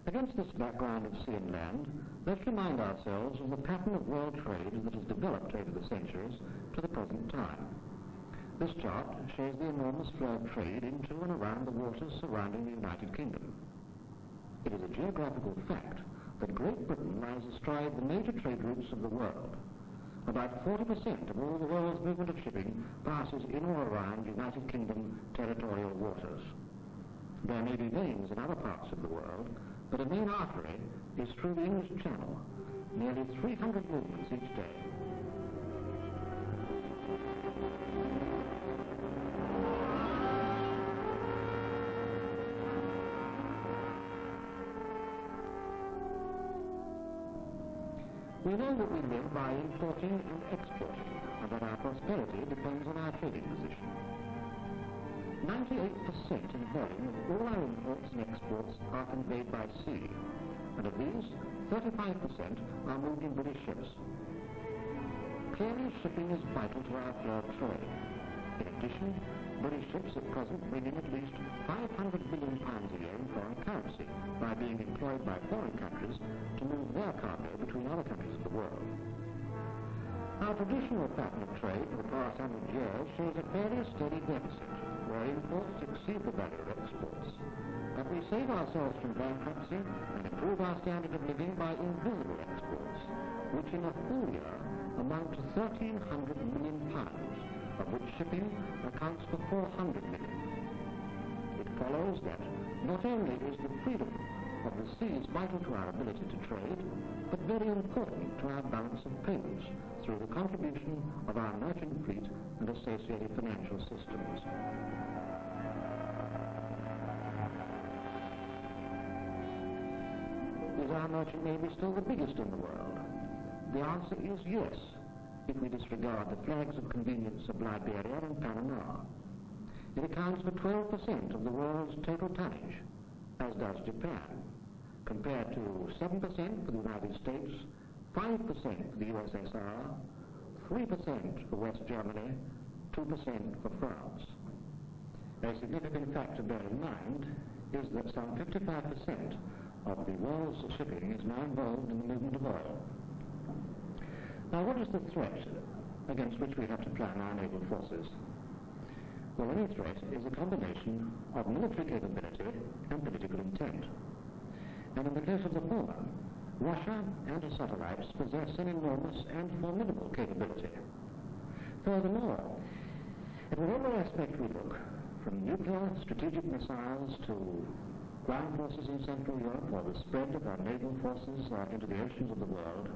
Against this background of sea and land, let's remind ourselves of the pattern of world trade that has developed over the centuries to the present time. This chart shows the enormous flow of trade into and around the waters surrounding the United Kingdom. It is a geographical fact that Great Britain lies astride the major trade routes of the world. About 40% of all the world's movement of shipping passes in or around United Kingdom territorial waters. There may be veins in other parts of the world, but a main artery is through the English Channel, nearly 300 movements each day. We know that we live by importing and exporting, and that our prosperity depends on our trading position. 98% in volume of all our imports and exports are conveyed by sea, and of these, 35% are moved in British ships. Clearly, shipping is vital to our flow of trade. In addition, British ships at present bring in at least £500 billion a year in foreign currency by being employed by foreign countries to move their cargo between other countries of the world. Our traditional pattern of trade for the past 100 years shows a fairly steady deficit, where imports exceed the value of exports. But we save ourselves from bankruptcy and improve our standard of living by invisible exports, which in a full year amount to £1,300 million, of which shipping accounts for 400 million. It follows that not only is the freedom of the seas vital to our ability to trade, but very important to our balance of payments through the contribution of our merchant fleet and associated financial systems. Is our merchant navy still the biggest in the world? The answer is yes, if we disregard the flags of convenience of Liberia and Panama. It accounts for 12% of the world's total tonnage, as does Japan, compared to 7% for the United States, 5% for the USSR, 3% for West Germany, 2% for France. A significant fact to bear in mind is that some 55% of the world's shipping is now involved in the movement of oil. Now, what is the threat against which we have to plan our naval forces? Well, any threat is a combination of military capability and political intent. And in the case of the former, Russia and her satellites possess an enormous and formidable capability. Furthermore, at whatever aspect we look, from nuclear strategic missiles to ground forces in Central Europe or the spread of our naval forces into the oceans of the world,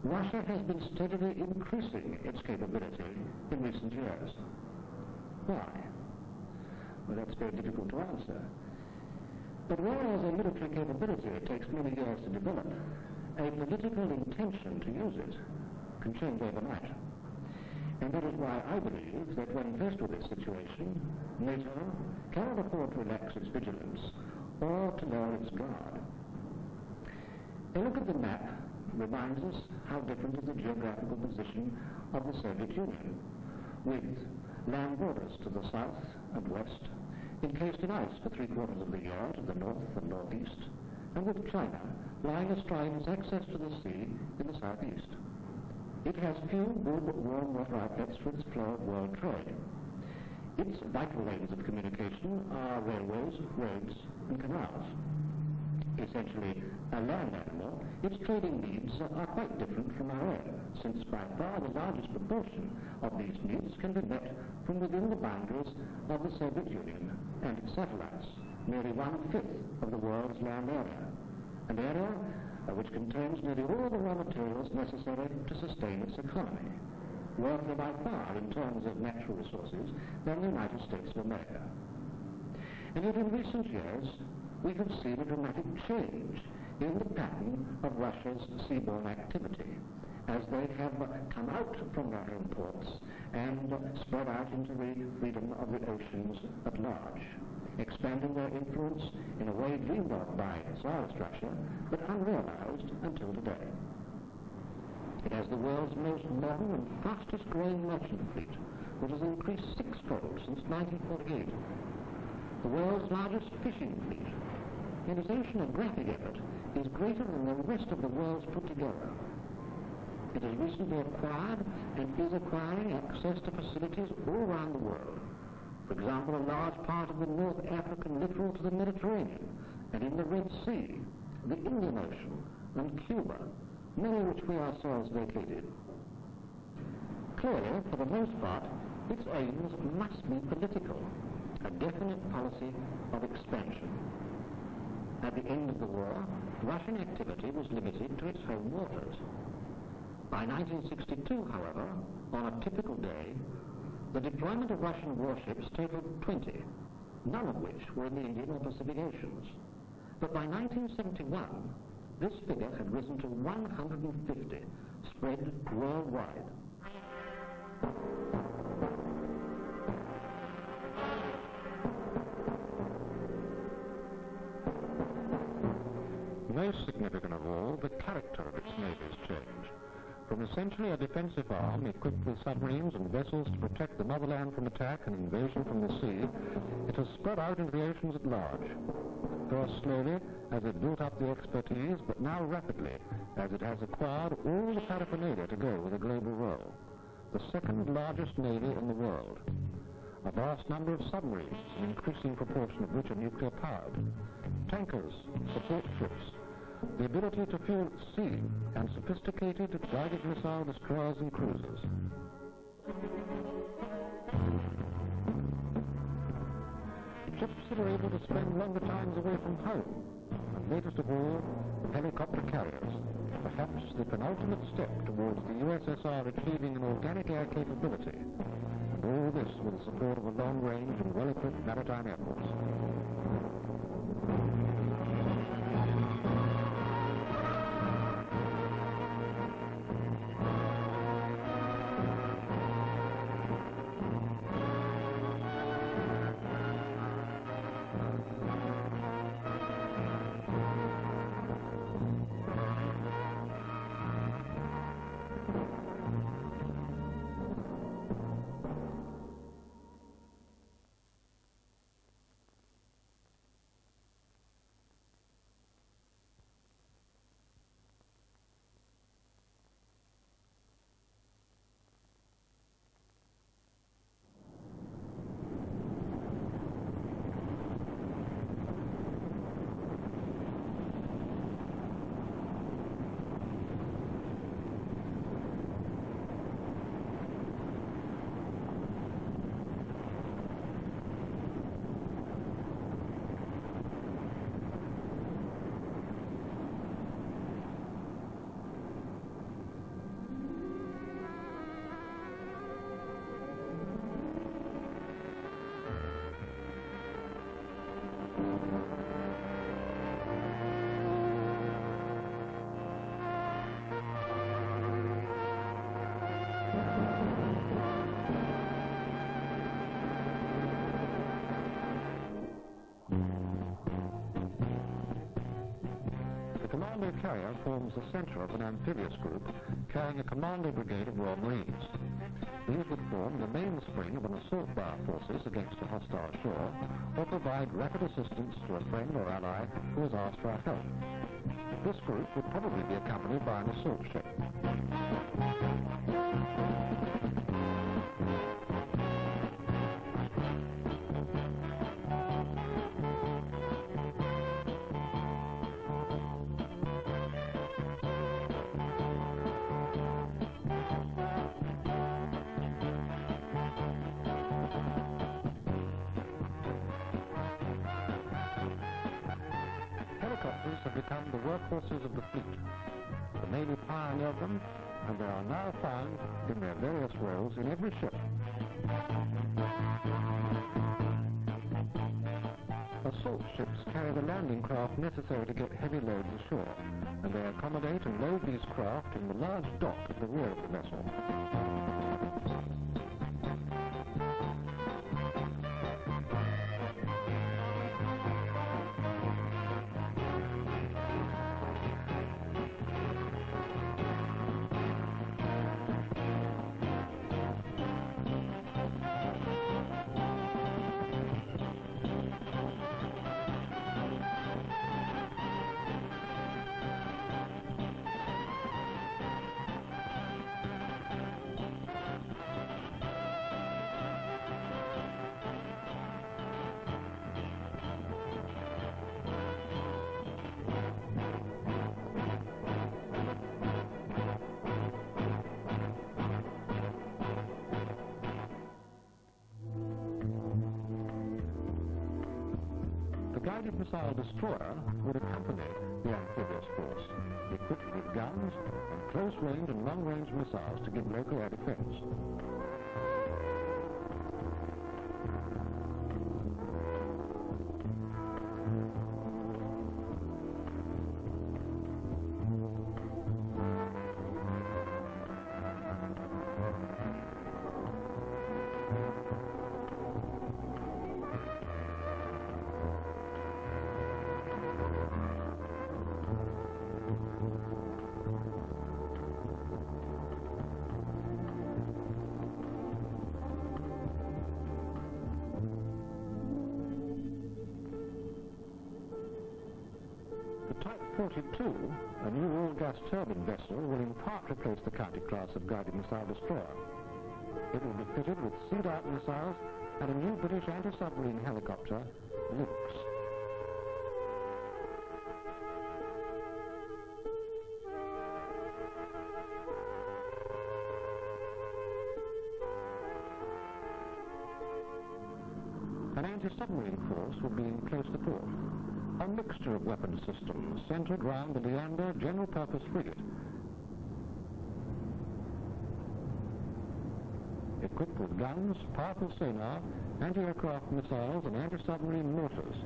Russia has been steadily increasing its capability in recent years. Why? Well, that's very difficult to answer. But whereas a military capability takes many years to develop, a political intention to use it can change overnight. And that is why I believe that when faced with this situation, NATO cannot afford to relax its vigilance or to lower its guard. A look at the map reminds us how different is the geographical position of the Soviet Union, with land borders to the south and west, encased in ice for 3/4 of the year to the north and northeast, and with China lying astride its access to the sea in the southeast. It has few good warm water outlets for its flow of world trade. Its vital lanes of communication are railways, roads, and canals. Essentially a land animal, its trading needs are quite different from our own, since by far the largest proportion of these needs can be met from within the boundaries of the Soviet Union and its satellites, nearly 1/5 of the world's land area, an area which contains nearly all the raw materials necessary to sustain its economy, wealthier by far in terms of natural resources than the United States of America. And yet in recent years, we have seen a dramatic change in the pattern of Russia's seaborne activity, as they have come out from their home ports and spread out into the freedom of the oceans at large, expanding their influence in a way dreamed of by Tsarist Russia, but unrealized until today. It has the world's most modern and fastest-growing merchant fleet, which has increased 6-fold since 1948. The world's largest fishing fleet, in its oceanographic effort, is greater than the rest of the world's put together. It has recently acquired and is acquiring access to facilities all around the world. For example, a large part of the North African littoral to the Mediterranean, and in the Red Sea, the Indian Ocean, and Cuba, many of which we ourselves vacated. Clearly, for the most part, its aims must be political, a definite policy of expansion. At the end of the war, Russian activity was limited to its home waters. By 1962, however, on a typical day, the deployment of Russian warships totaled 20, none of which were in the Indian or Pacific Oceans. But by 1971, this figure had risen to 150, spread worldwide. Most significant of all, the character of its navy's changed. From essentially a defensive arm equipped with submarines and vessels to protect the motherland from attack and invasion from the sea, it has spread out into the oceans at large. First slowly, as it built up the expertise, but now rapidly, as it has acquired all the paraphernalia to go with a global role. The second largest navy in the world. A vast number of submarines, an increasing proportion of which are nuclear-powered. Tankers, support ships, the ability to fuel at sea, and sophisticated guided missile destroyers and cruisers. Ships that are able to spend longer times away from home, and latest of all, helicopter carriers, perhaps the penultimate step towards the USSR achieving an organic air capability, and all this with the support of a long-range and well-equipped maritime air force. Commando carrier forms the center of an amphibious group carrying a commando brigade of Royal Marines. These would form the mainspring of an assault by our forces against a hostile shore, or provide rapid assistance to a friend or ally who has asked for our help. This group would probably be accompanied by an assault ship. Helicopters have become the workhorses of the fleet. The Navy pioneered them, and they are now found in their various roles in every ship. Assault ships carry the landing craft necessary to get heavy loads ashore, and they accommodate and load these craft in the large dock at the rear of the vessel. A guided missile destroyer would accompany the amphibious force, equipped with guns and close-range and long-range missiles to give local air defense. Type 42, a new all-gas turbine vessel, will in part replace the County class of guided missile destroyer. It will be fitted with Sea-Dart missiles and a new British anti-submarine helicopter, Lynx. An anti-submarine force will be in close support. A mixture of weapon systems centered round the Leander general-purpose frigate, equipped with guns, powerful sonar, anti-aircraft missiles, and anti-submarine mortars.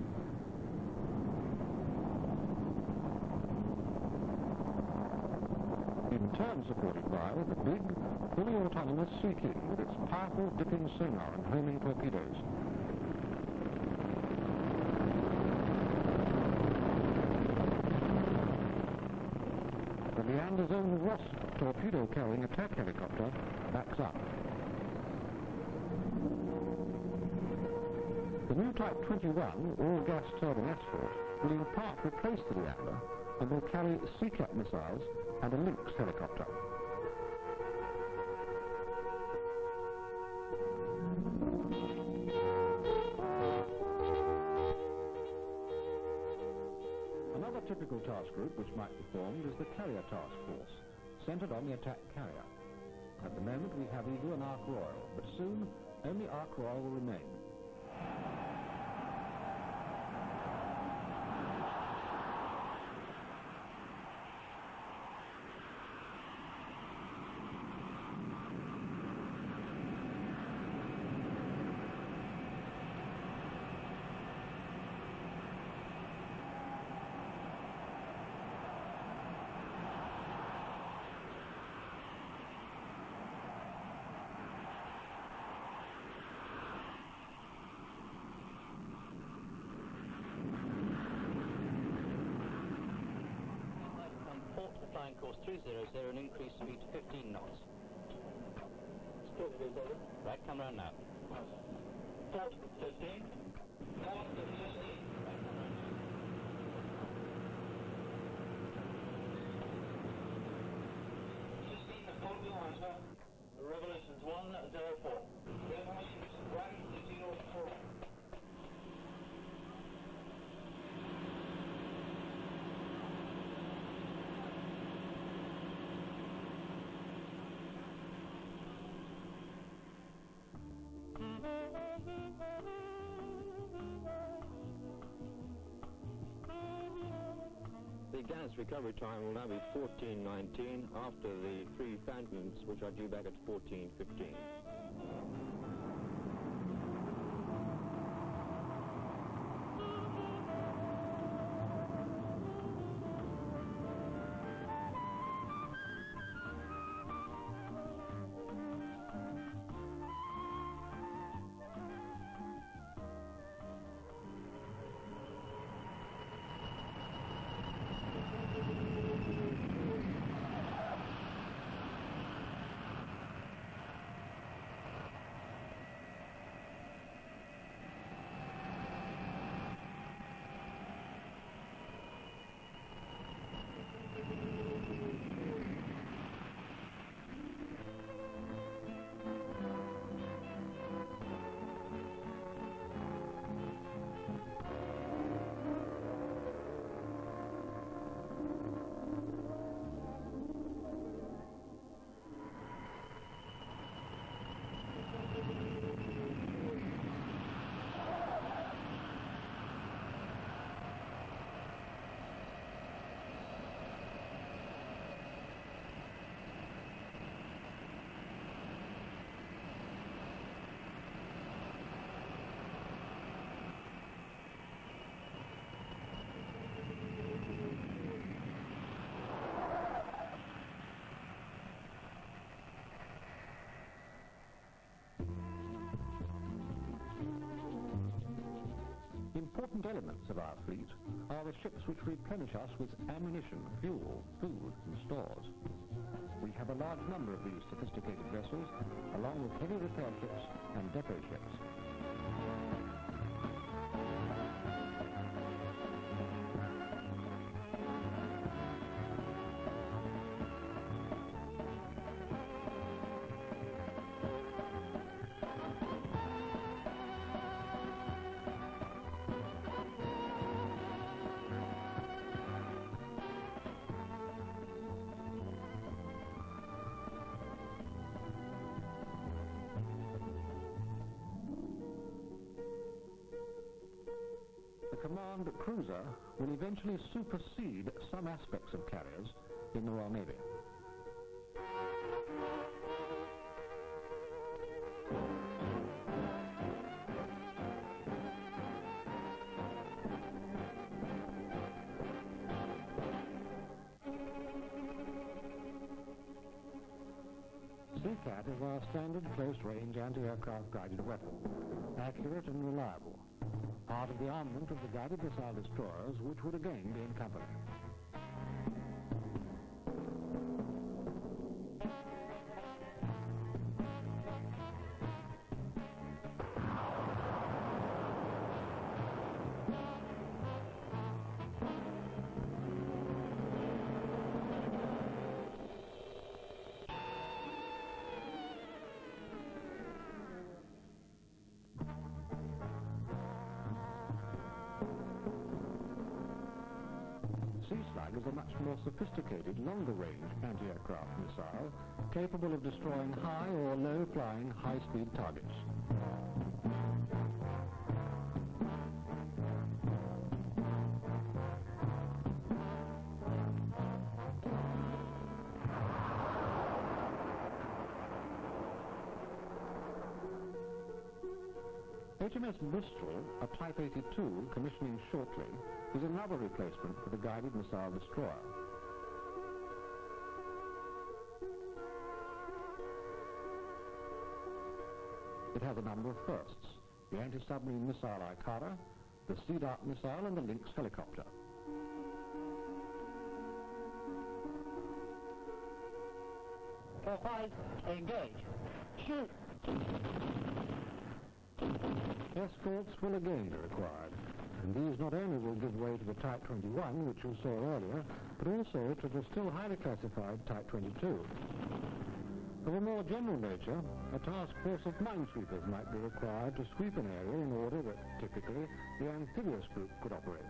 In turn supported by the big, fully autonomous Sea King with its powerful dipping sonar and homing torpedoes. Leander's own Ross torpedo-carrying attack helicopter backs up. The new Type 21 all-gas turbine escort will in part replace the Leander and will carry Sea-Cat missiles and a Lynx helicopter. Another typical task group which might be formed is the Carrier Task Force, centered on the attack carrier. At the moment we have Eagle and Ark Royal, but soon only Ark Royal will remain. Flying course 300 and increase speed to 15 knots. Right, come around now. 15. Revolutions 104. Revolutions 104. The gas recovery time will now be 14:19 after the 3 Phantoms, which are due back at 14:15. important elements of our fleet are the ships which replenish us with ammunition, fuel, food, and stores. We have a large number of these sophisticated vessels, along with heavy repair ships and depot ships. The command cruiser will eventually supersede some aspects of carriers in the Royal Navy. Seacat is our standard close-range anti-aircraft guided weapon, accurate and reliable. Part of the armament of the guided missile destroyers, which would again be in company. Is a much more sophisticated, longer-range anti-aircraft missile capable of destroying high or low-flying, high-speed targets. HMS Bristol, a Type 82 commissioning shortly, is another replacement for the guided missile destroyer. It has a number of firsts: the anti-submarine missile Ikara, the Sea Dart missile, and the Lynx helicopter. Five, engage. Shoot! Escorts will again be required, and these not only will give way to the Type 21, which you saw earlier, but also to the still highly classified Type 22. Of a more general nature, a task force of minesweepers might be required to sweep an area in order that, typically, the amphibious group could operate.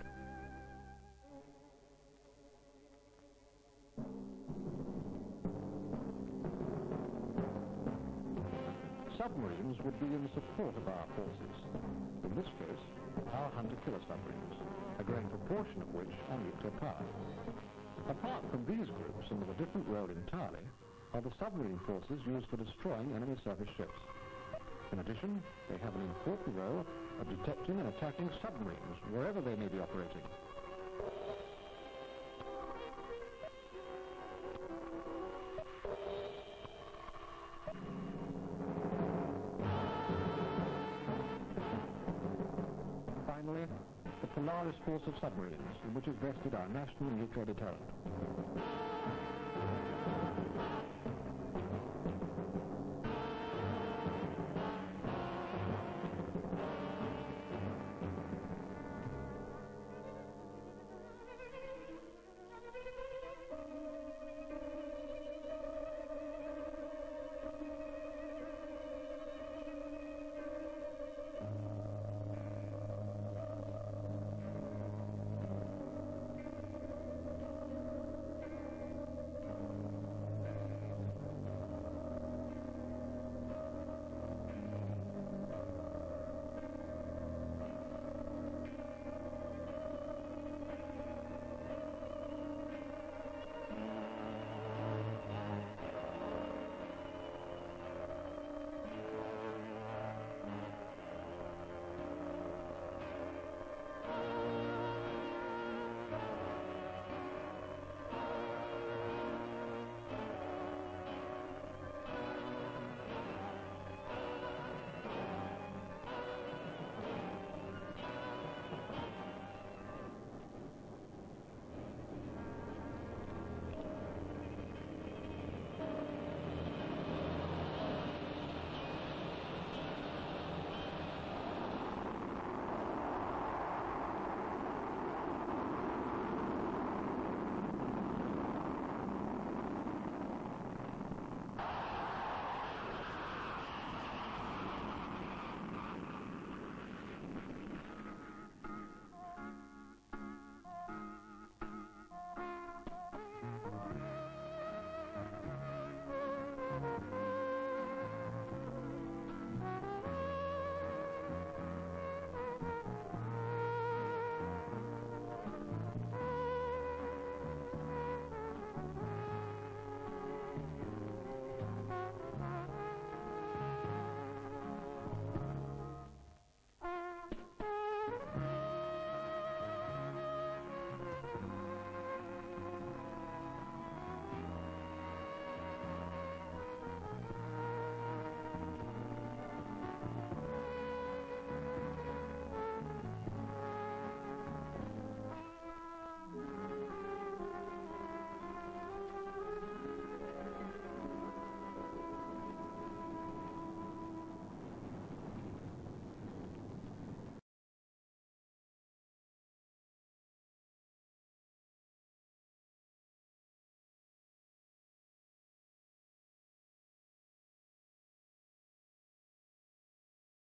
Submarines would be in support of our forces. In this case, our hunter-killer submarines, a growing proportion of which are nuclear powered. Apart from these groups, and with a different role entirely, are the submarine forces used for destroying enemy surface ships. In addition, they have an important role of detecting and attacking submarines wherever they may be operating. Finally, the Polaris Force of Submarines, in which is vested our national nuclear deterrent.